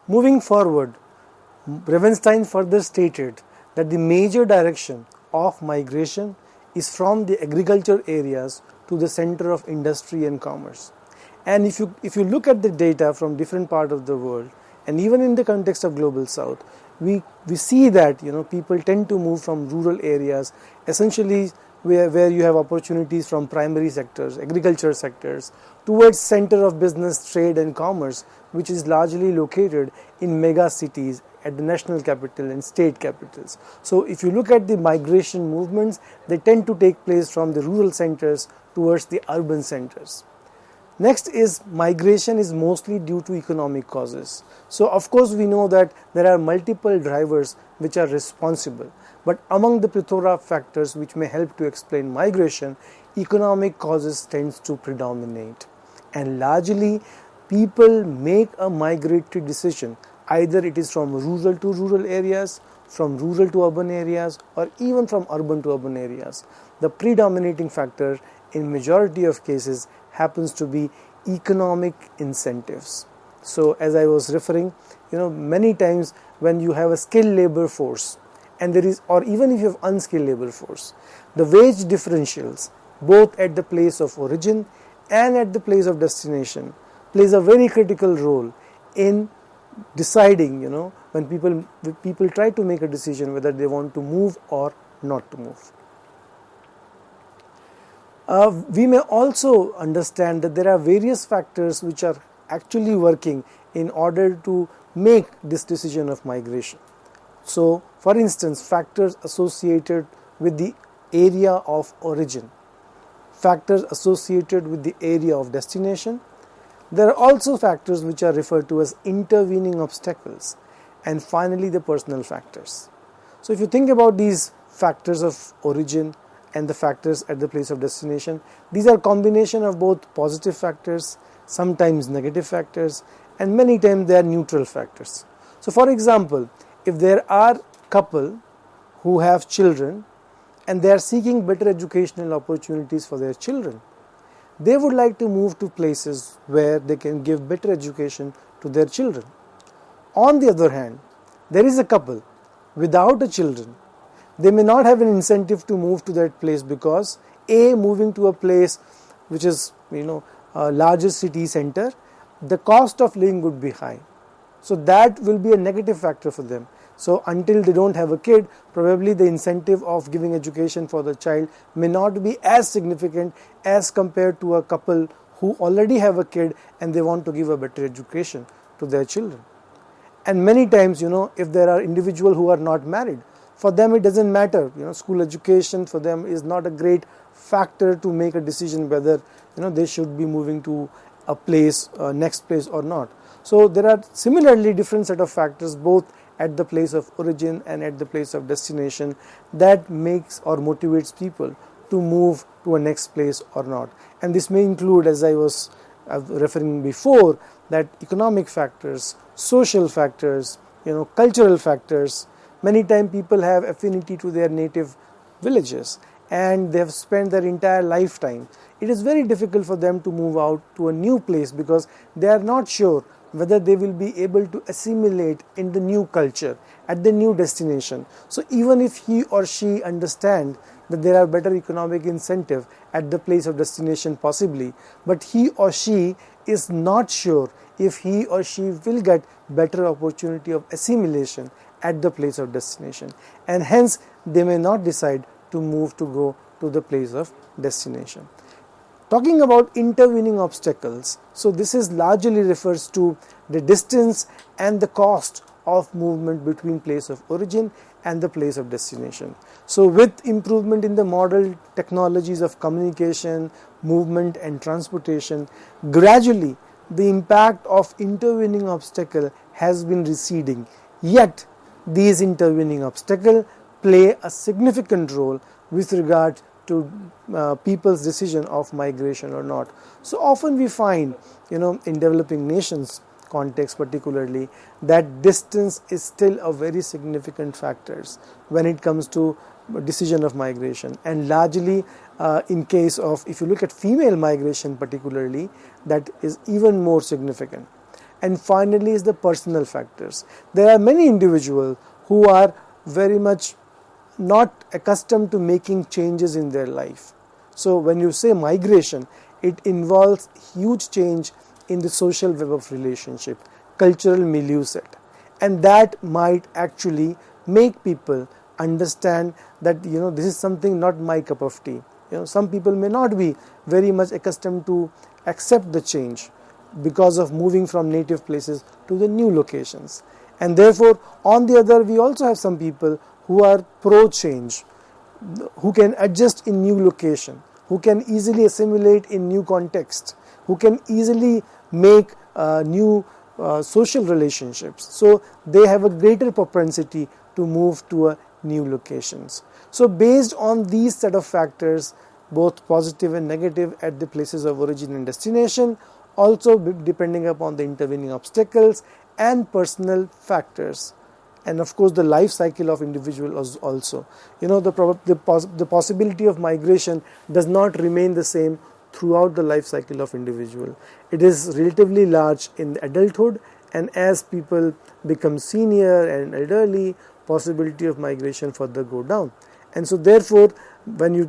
Moving forward, Ravenstein further stated that the major direction of migration is from the agriculture areas to the center of industry and commerce. And if you look at the data from different parts of the world, and even in the context of Global South, we see that people tend to move from rural areas, essentially where you have opportunities from primary sectors, agriculture sectors, towards center of business, trade and commerce, which is largely located in mega cities at the national capital and state capitals. So if you look at the migration movements, they tend to take place from the rural centers towards the urban centers. Next is migration is mostly due to economic causes. So of course we know that there are multiple drivers which are responsible, but among the plethora of factors which may help to explain migration, economic causes tends to predominate, and largely people make a migratory decision. Either it is from rural to rural areas, from rural to urban areas, or even from urban to urban areas. The predominating factor in majority of cases happens to be economic incentives. So as I was referring, many times when you have a skilled labor force, and there is, or even if you have unskilled labor force, the wage differentials both at the place of origin and at the place of destination plays a very critical role in deciding, when people try to make a decision whether they want to move or not to move. We may also understand that there are various factors which are actually working in order to make this decision of migration. So, for instance, factors associated with the area of origin, factors associated with the area of destination. There are also factors which are referred to as intervening obstacles, and finally the personal factors. So if you think about these factors of origin and the factors at the place of destination, these are combination of both positive factors, sometimes negative factors, and many times they are neutral factors. So for example, if there are couple who have children and they are seeking better educational opportunities for their children, they would like to move to places where they can give better education to their children. On the other hand, there is a couple without a children. They may not have an incentive to move to that place because moving to a place which is a larger city center, the cost of living would be high. So that will be a negative factor for them. So until they don't have a kid, probably the incentive of giving education for the child may not be as significant as compared to a couple who already have a kid and they want to give a better education to their children. And many times, if there are individuals who are not married, for them it doesn't matter. School education for them is not a great factor to make a decision whether they should be moving to a place, next place or not. So there are similarly different set of factors both at the place of origin and at the place of destination that makes or motivates people to move to a next place or not. And this may include, as I was referring before, that economic factors, social factors, cultural factors. Many times people have affinity to their native villages and they have spent their entire lifetime. It is very difficult for them to move out to a new place because they are not sure whether they will be able to assimilate in the new culture at the new destination. So even if he or she understand that there are better economic incentive at the place of destination possibly, but he or she is not sure if he or she will get better opportunity of assimilation at the place of destination, and hence they may not decide to move to go to the place of destination. Talking about intervening obstacles, so this is largely refers to the distance and the cost of movement between place of origin and the place of destination. So with improvement in the modern technologies of communication, movement and transportation, gradually the impact of intervening obstacle has been receding. Yet these intervening obstacles play a significant role with regard to people's decision of migration or not. So often we find, in developing nations context particularly, that distance is still a very significant factor when it comes to decision of migration, and largely in case of, if you look at female migration particularly, that is even more significant. and finally is the personal factors. There are many individuals who are very much not accustomed to making changes in their life. So when you say migration, it involves huge change in the social web of relationship, cultural milieu set, and that might actually make people understand that this is something not my cup of tea. Some people may not be very much accustomed to accept the change because of moving from native places to the new locations, and therefore on the other we also have some people who are pro change, who can adjust in new location, who can easily assimilate in new context, who can easily make new social relationships. So they have a greater propensity to move to new locations. So based on these set of factors, both positive and negative at the places of origin and destination, also depending upon the intervening obstacles and personal factors, and of course the life cycle of individual also. The possibility of migration does not remain the same throughout the life cycle of individual. It is relatively large in adulthood, and as people become senior and elderly, possibility of migration further go down. And so therefore when you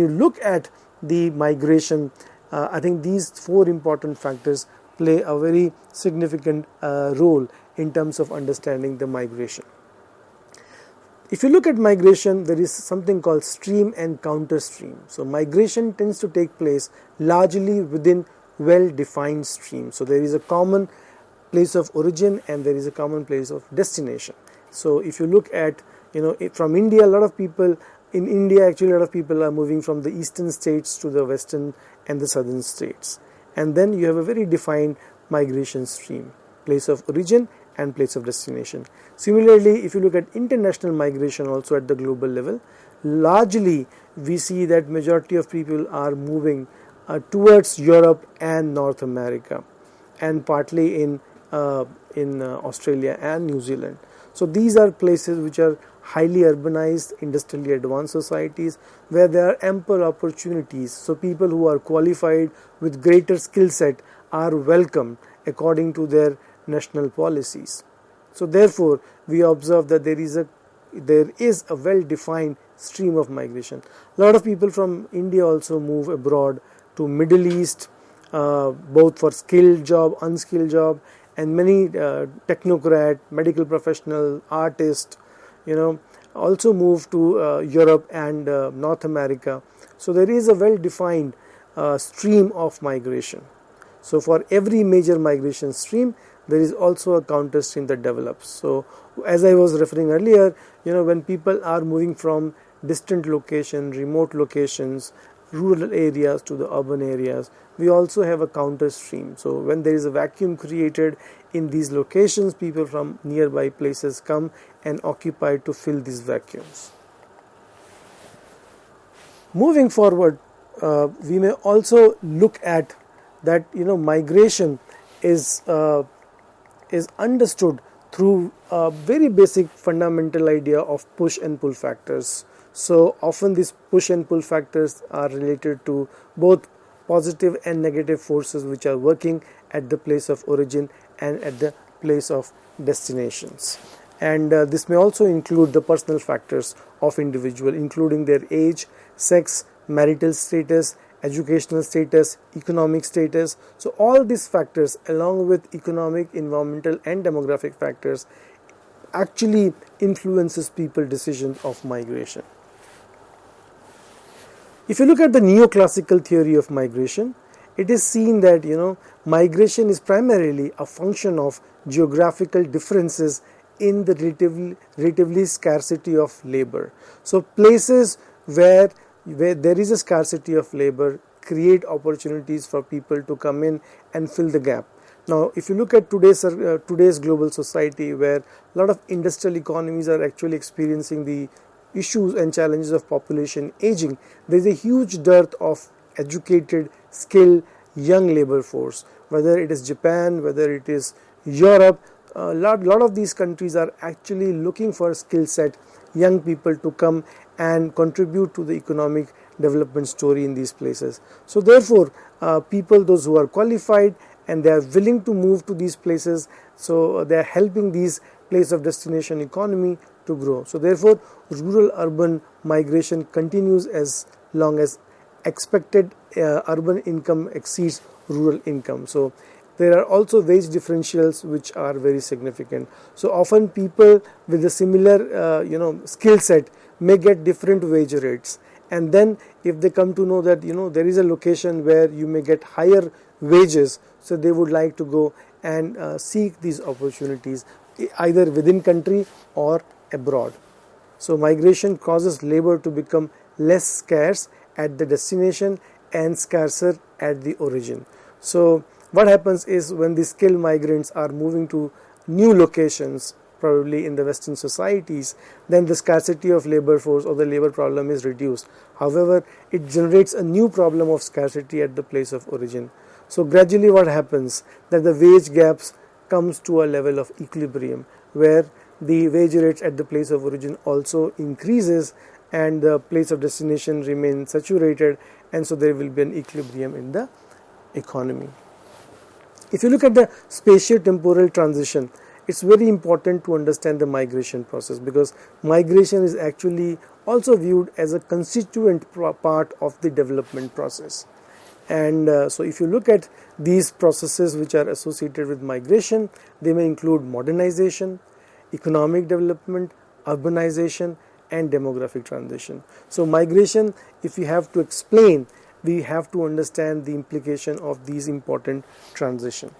look at the migration, I think these four important factors play a very significant role in terms of understanding the migration. If you look at migration, there is something called stream and counter stream. So migration tends to take place largely within well-defined streams. So there is a common place of origin and there is a common place of destination. So if you look at, from India, a lot of people are moving from the eastern states to the western and the southern states. And then you have a very defined migration stream, place of origin and place of destination. Similarly, if you look at international migration also at the global level, largely we see that majority of people are moving towards Europe and North America, and partly in Australia and New Zealand. So these are places which are highly urbanized, industrially advanced societies where there are ample opportunities. So people who are qualified with greater skill set are welcomed according to their national policies. So therefore we observe that there is a well-defined stream of migration. A lot of people from India also move abroad to Middle East, both for skilled job, unskilled job, and many technocrat, medical professional, artists, also move to Europe and North America. So there is a well-defined stream of migration. So for every major migration stream, there is also a counter stream that develops. So as I was referring earlier, when people are moving from distant locations, remote locations, rural areas to the urban areas, we also have a counter stream. So when there is a vacuum created in these locations, people from nearby places come and occupy to fill these vacuums. Moving forward, we may also look at that migration is understood through a very basic fundamental idea of push and pull factors. So often these push and pull factors are related to both positive and negative forces which are working at the place of origin and at the place of destinations. And this may also include the personal factors of individual, including their age, sex, marital status, educational status, economic status. So all these factors, along with economic, environmental and demographic factors, actually influences people's decisions of migration. If you look at the neoclassical theory of migration, it is seen that migration is primarily a function of geographical differences in the relatively scarcity of labor. So places where there is a scarcity of labor create opportunities for people to come in and fill the gap. Now if you look at today's global society, where a lot of industrial economies are actually experiencing the issues and challenges of population aging, there is a huge dearth of educated, skilled, young labor force. Whether it is Japan, whether it is Europe, a lot of these countries are actually looking for skill set, young people to come and contribute to the economic development story in these places. So therefore, people, those who are qualified and they are willing to move to these places, so they are helping these place of destination economy to grow. So therefore rural urban migration continues as long as expected urban income exceeds rural income. So there are also wage differentials which are very significant. So often people with a similar skill set may get different wage rates, and then if they come to know that there is a location where you may get higher wages, so they would like to go and seek these opportunities either within country or abroad. So migration causes labor to become less scarce at the destination and scarcer at the origin. So what happens is, when the skilled migrants are moving to new locations, probably in the Western societies, then the scarcity of labor force or the labor problem is reduced. However, it generates a new problem of scarcity at the place of origin. So gradually what happens, that the wage gaps comes to a level of equilibrium, where the wage rates at the place of origin also increases and the place of destination remains saturated, and so there will be an equilibrium in the economy. If you look at the spatio-temporal transition, it's very important to understand the migration process, because migration is actually also viewed as a constituent part of the development process. And so if you look at these processes which are associated with migration, they may include modernization, economic development, urbanization, and demographic transition. So migration, if we have to explain, we have to understand the implication of these important transitions.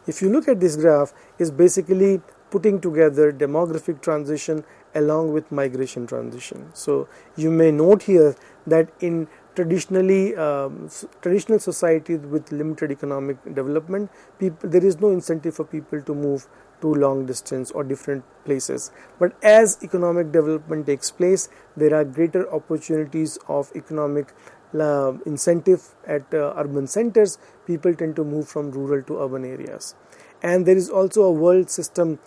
If you look at this graph, is basically putting together demographic transition along with migration transition. So you may note here that in traditional societies with limited economic development, there is no incentive for people to move to long distance or different places. But as economic development takes place, there are greater opportunities of economic incentive at urban centers. People tend to move from rural to urban areas. And there is also a world system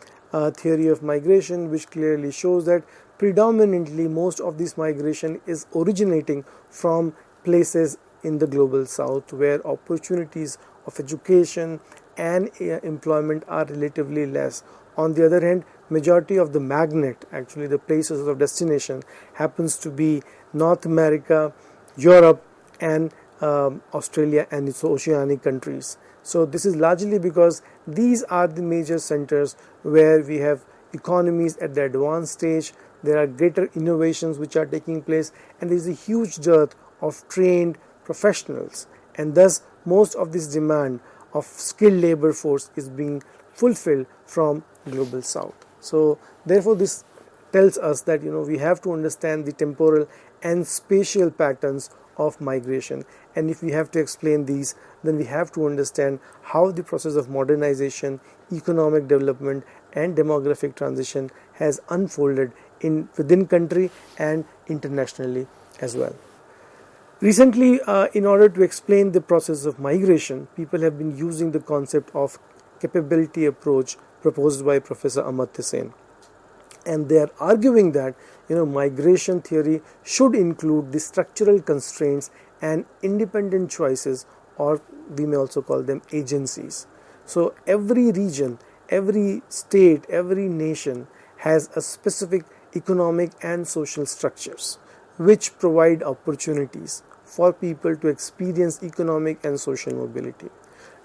theory of migration which clearly shows that predominantly most of this migration is originating from places in the global south, where opportunities of education and employment are relatively less. On the other hand, majority of the magnet, actually the places of destination, happens to be North America, Europe, and Australia and its oceanic countries. So this is largely because these are the major centers where we have economies at the advanced stage. There are greater innovations which are taking place, and there is a huge dearth of trained professionals, and thus most of this demand of skilled labor force is being fulfilled from global south. So therefore this tells us that we have to understand the temporal and spatial patterns of migration, and if we have to explain these, then we have to understand how the process of modernization, economic development, and demographic transition has unfolded within country and internationally as well. Recently, in order to explain the process of migration, people have been using the concept of capability approach proposed by Professor Amartya Sen. And they are arguing that migration theory should include the structural constraints and independent choices, or we may also call them agencies. So every region, every state, every nation has a specific economic and social structures which provide opportunities for people to experience economic and social mobility.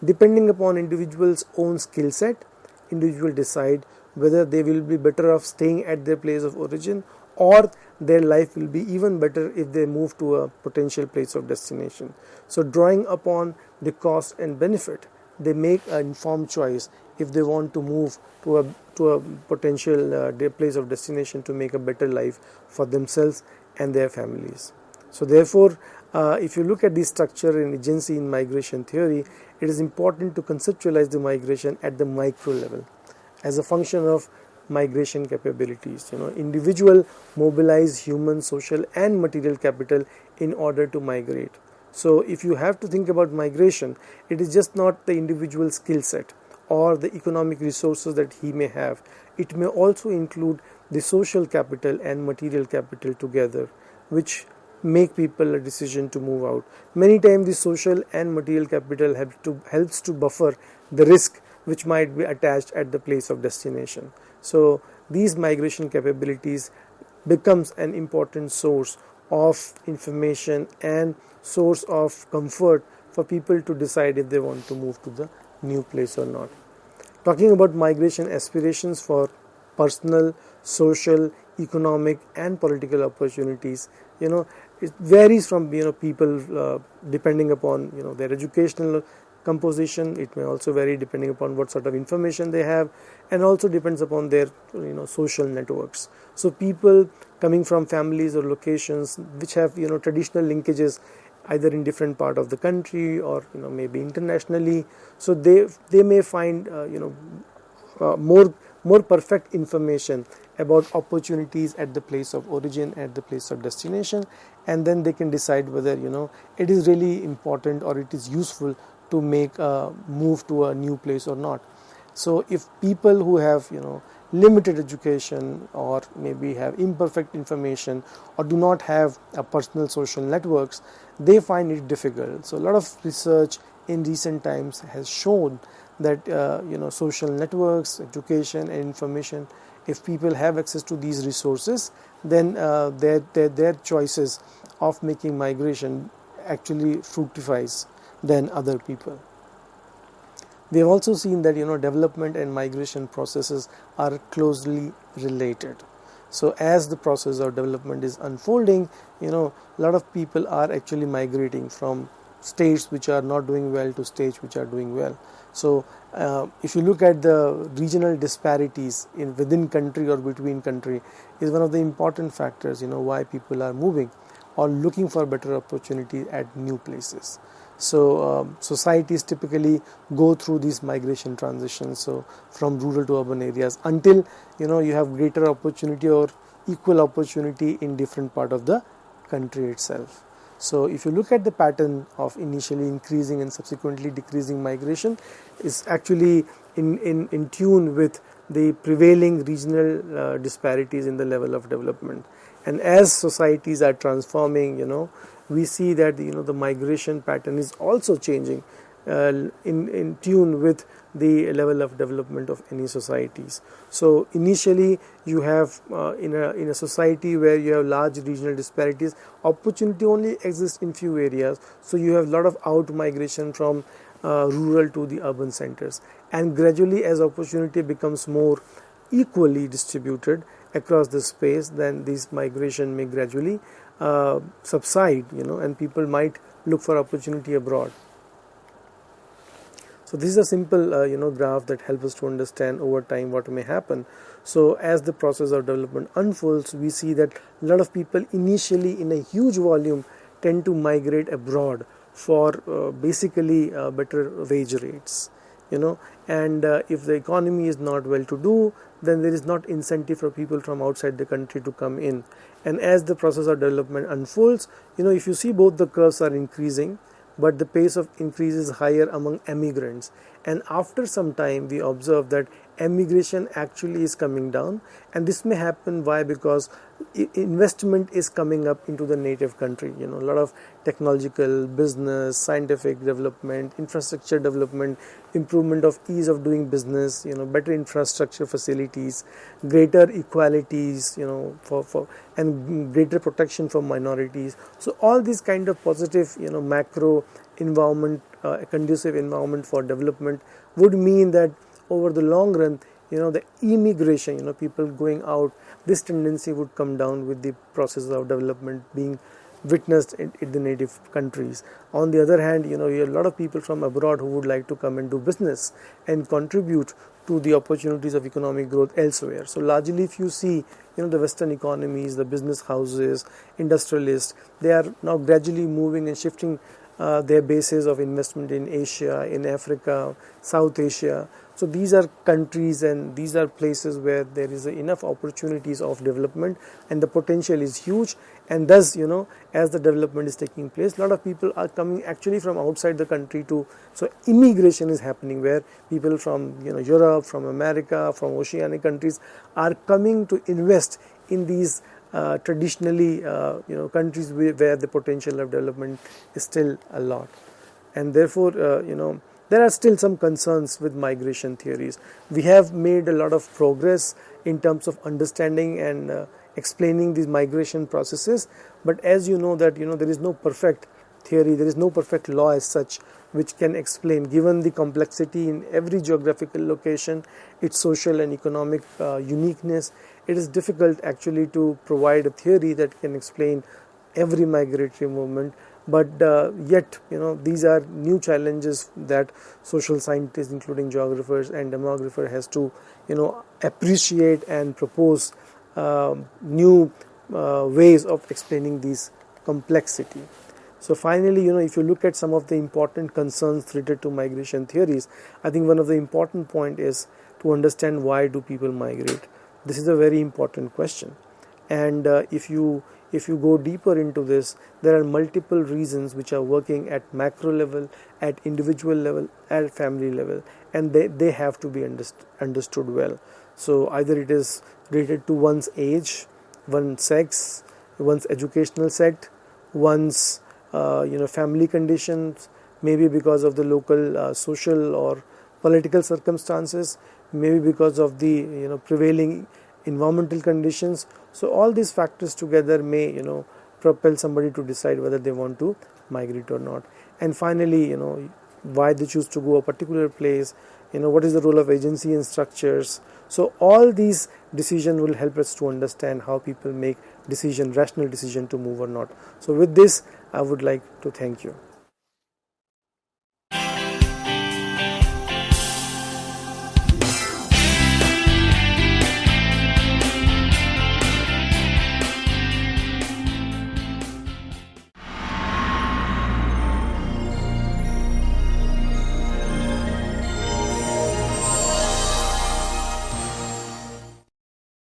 Depending upon individuals' own skill set, individuals decide whether they will be better off staying at their place of origin, or their life will be even better if they move to a potential place of destination. So drawing upon the cost and benefit, they make an informed choice if they want to move to a potential place of destination to make a better life for themselves and their families. So therefore, if you look at the structure and agency in migration theory, it is important to conceptualize the migration at the micro level as a function of migration capabilities. Individual mobilize human, social, and material capital in order to migrate. So if you have to think about migration, it is just not the individual skill set or the economic resources that he may have. It may also include the social capital and material capital together, which make people a decision to move out. Many times the social and material capital helps to buffer the risk which might be attached at the place of destination. So these migration capabilities becomes an important source of information and source of comfort for people to decide if they want to move to the new place or not. Talking about migration aspirations for personal, social, economic and political opportunities, it varies from people depending upon their educational composition. It may also vary depending upon what sort of information they have, and also depends upon their social networks. So people coming from families or locations which have traditional linkages either in different part of the country or maybe internationally, so they may find more perfect information about opportunities at the place of origin, at the place of destination, and then they can decide whether it is really important or it is useful to make a move to a new place or not. So if people who have limited education or maybe have imperfect information or do not have a personal social networks, they find it difficult. So a lot of research in recent times has shown that social networks, education and information, if people have access to these resources, then their choices of making migration actually fructifies than other people. We have also seen that development and migration processes are closely related. So as the process of development is unfolding, a lot of people are actually migrating from states which are not doing well to states which are doing well. So if you look at the regional disparities within country or between country, is one of the important factors why people are moving or looking for better opportunity at new places. So societies typically go through these migration transitions, so from rural to urban areas, until you have greater opportunity or equal opportunity in different part of the country itself. So if you look at the pattern of initially increasing and subsequently decreasing migration, is actually in tune with the prevailing regional disparities in the level of development. And as societies are transforming, we see that the migration pattern is also changing in tune with the level of development of any societies. So initially you have in a society where you have large regional disparities, opportunity only exists in few areas, so you have a lot of out migration from rural to the urban centers, and gradually as opportunity becomes more equally distributed across the space, then this migration may gradually subside, and people might look for opportunity abroad. So this is a simple graph that helps us to understand over time what may happen. So as the process of development unfolds, we see that a lot of people initially in a huge volume tend to migrate abroad for basically better wage rates, and if the economy is not well to do, then there is not incentive for people from outside the country to come in. And as the process of development unfolds, if you see both the curves are increasing, but the pace of increase is higher among emigrants, and after some time we observe that emigration actually is coming down. And this may happen why? Because investment is coming up into the native country, a lot of technological, business, scientific development, infrastructure development, improvement of ease of doing business, better infrastructure facilities, greater equalities, for and greater protection for minorities. So all these kind of positive macro environment, conducive environment for development would mean that over the long run, the immigration, people going out, this tendency would come down with the process of development being witnessed in the native countries. On the other hand, you have a lot of people from abroad who would like to come and do business and contribute to the opportunities of economic growth elsewhere. So largely if you see, the Western economies, the business houses, industrialists, they are now gradually moving and shifting their bases of investment in Asia, in Africa, South Asia. So these are countries and these are places where there is enough opportunities of development and the potential is huge. And thus, as the development is taking place, a lot of people are coming actually from outside the country to, so immigration is happening where people from Europe, from America, from oceanic countries are coming to invest in these traditionally countries where the potential of development is still a lot, and therefore there are still some concerns with migration theories. We have made a lot of progress in terms of understanding and explaining these migration processes, but as you know that there is no perfect theory, there is no perfect law as such which can explain, given the complexity in every geographical location, its social and economic uniqueness. It is difficult actually to provide a theory that can explain every migratory movement, but yet these are new challenges that social scientists, including geographers and demographers, has to appreciate and propose new ways of explaining these complexity. So finally, if you look at some of the important concerns related to migration theories, I think one of the important point is to understand why do people migrate. This is a very important question, and if you go deeper into this, there are multiple reasons which are working at macro level, at individual level, at family level, and they have to be understood well. So either it is related to one's age, one's sex, one's educational set, one's family conditions, maybe because of the local social or political circumstances, maybe because of the prevailing environmental conditions. So all these factors together may propel somebody to decide whether they want to migrate or not. And finally, why they choose to go a particular place, what is the role of agency and structures. So all these decisions will help us to understand how people make rational decision to move or not. So with this, I would like to thank you.